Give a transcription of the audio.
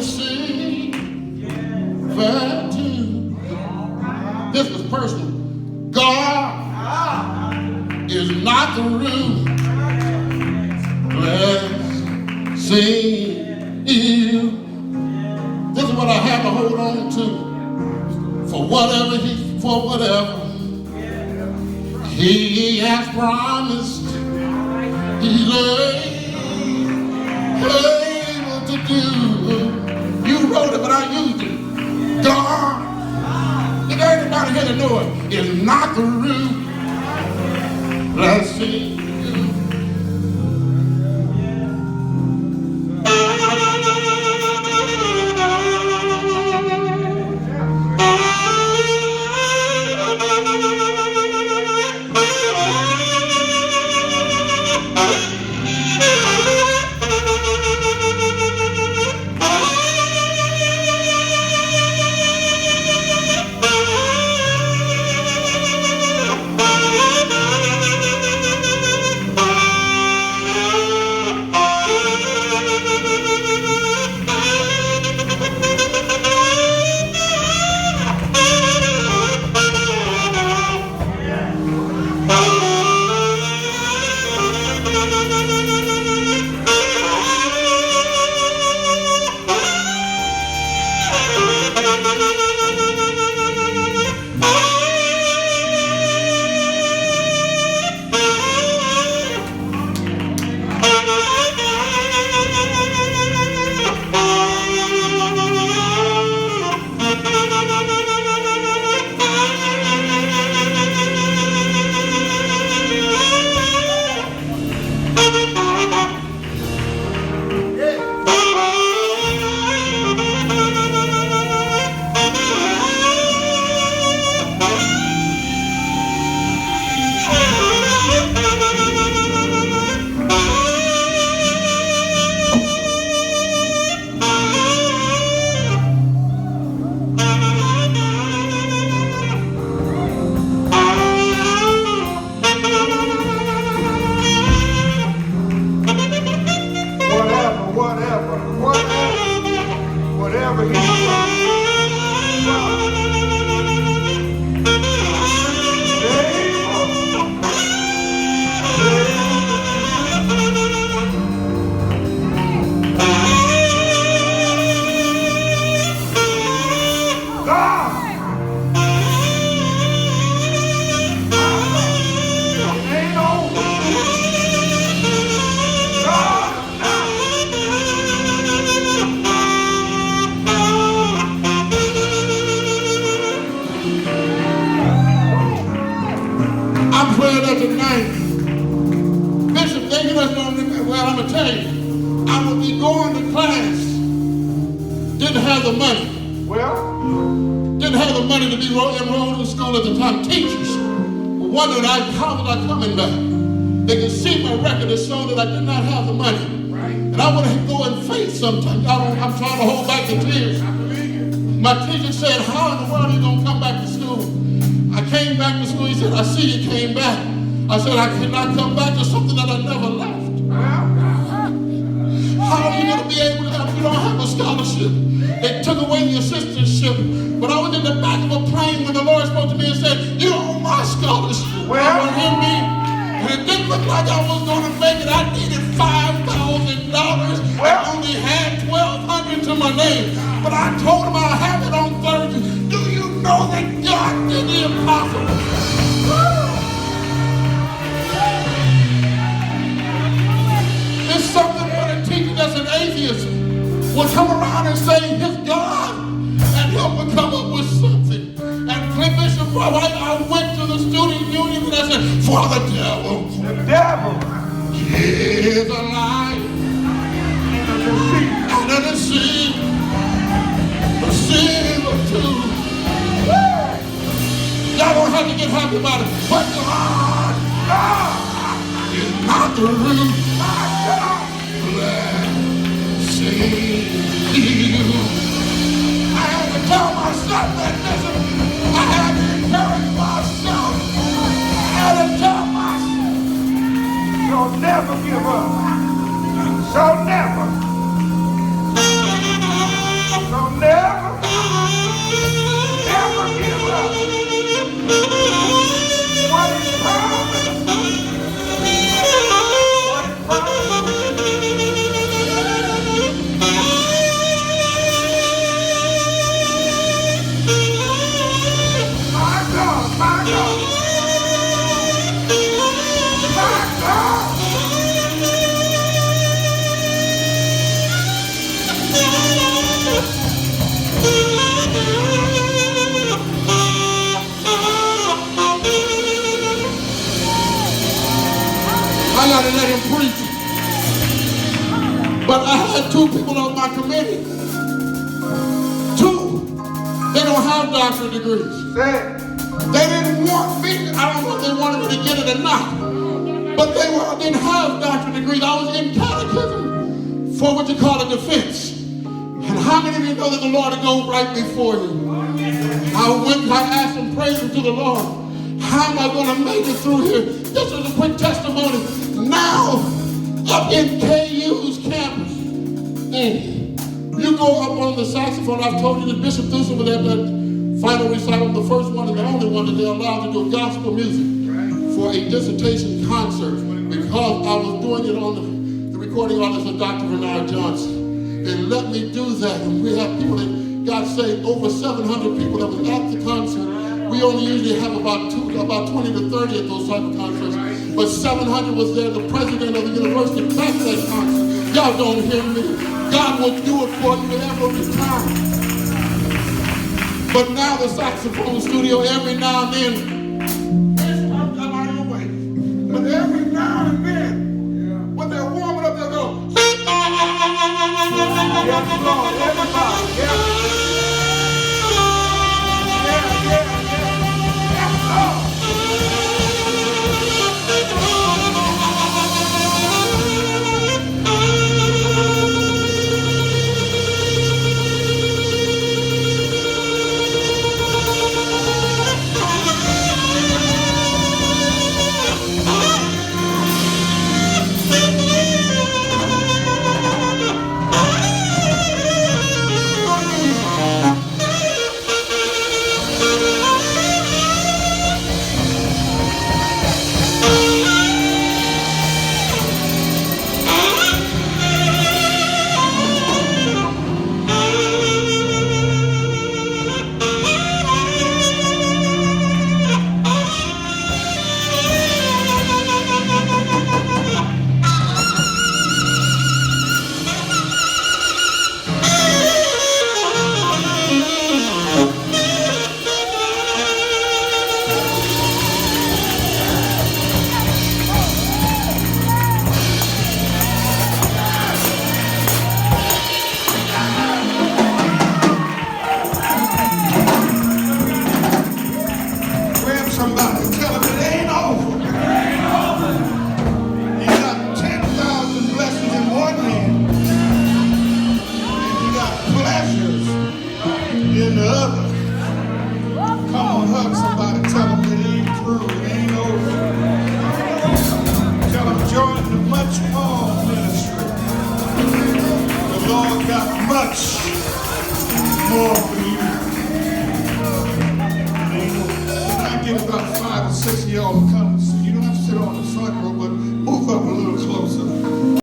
See, verse 2. This was personal. God is not the root. Bless, sing, you. This is what I have to hold on to. For whatever He has promised, He's able to do. You wrote it, but I used it. God, if anybody here to know it, is not the root. Let's see. Sometimes I'm trying to hold back the tears. My teacher said, how in the world are you going to come back to school? I came back to school. He said, I see you came back. I said, I cannot come back to something that I never left. How are you going to be able to help? You don't have a scholarship. They took away the assistantship. But I was in the back of a plane when the Lord spoke to me and said, you own my scholarship. You hear me? And it didn't look like I was going to make it. I needed $5,000. I only had $1,200 to my name. But I told him I'll have it on Thursday. Do you know that God did the impossible? It's something when a teacher that's an atheist will come around and say his God, and he'll come up with something. And Clint Bishop, I went to the student union and I said, for the devil is a lie. And a deceiver too. Y'all don't have to get happy about it. But God is not the root. Blessing you. I had to tell myself that, listen, I had to encourage myself. I had to tell myself, don't never give up. So never. 2 people on my committee. 2, they don't have doctorate degrees. They didn't want me, I don't know if they wanted me to get it or not, but they didn't have doctorate degrees. I was in catechism for what you call a defense. And how many of you know that the Lord will go right before you? I asked and prayed to the Lord, how am I going to make it through here? This is a quick testimony. Now, up in KU's campus, you go up on the saxophone. I've told you that Bishop Thusen was at that final recital, the first one and the only one that they're allowed to do gospel music for a dissertation concert, because I was doing it on the recording artist of Dr. Bernard Johnson. They let me do that, and we have people that got saved, over 700 people that was at the concert. We only usually have about 20 to 30 at those type of concerts, but 700 was there. The president of the university back to that concert. Y'all don't hear me. God will do it for you every time. But now the saxophone studio, every now and then, I'm out of your way, but every now and then, when they're warming up, they'll go, yes, Lord, everybody, yes. About 5 or 6 of y'all come. So you don't have to sit on the front row, but move up a little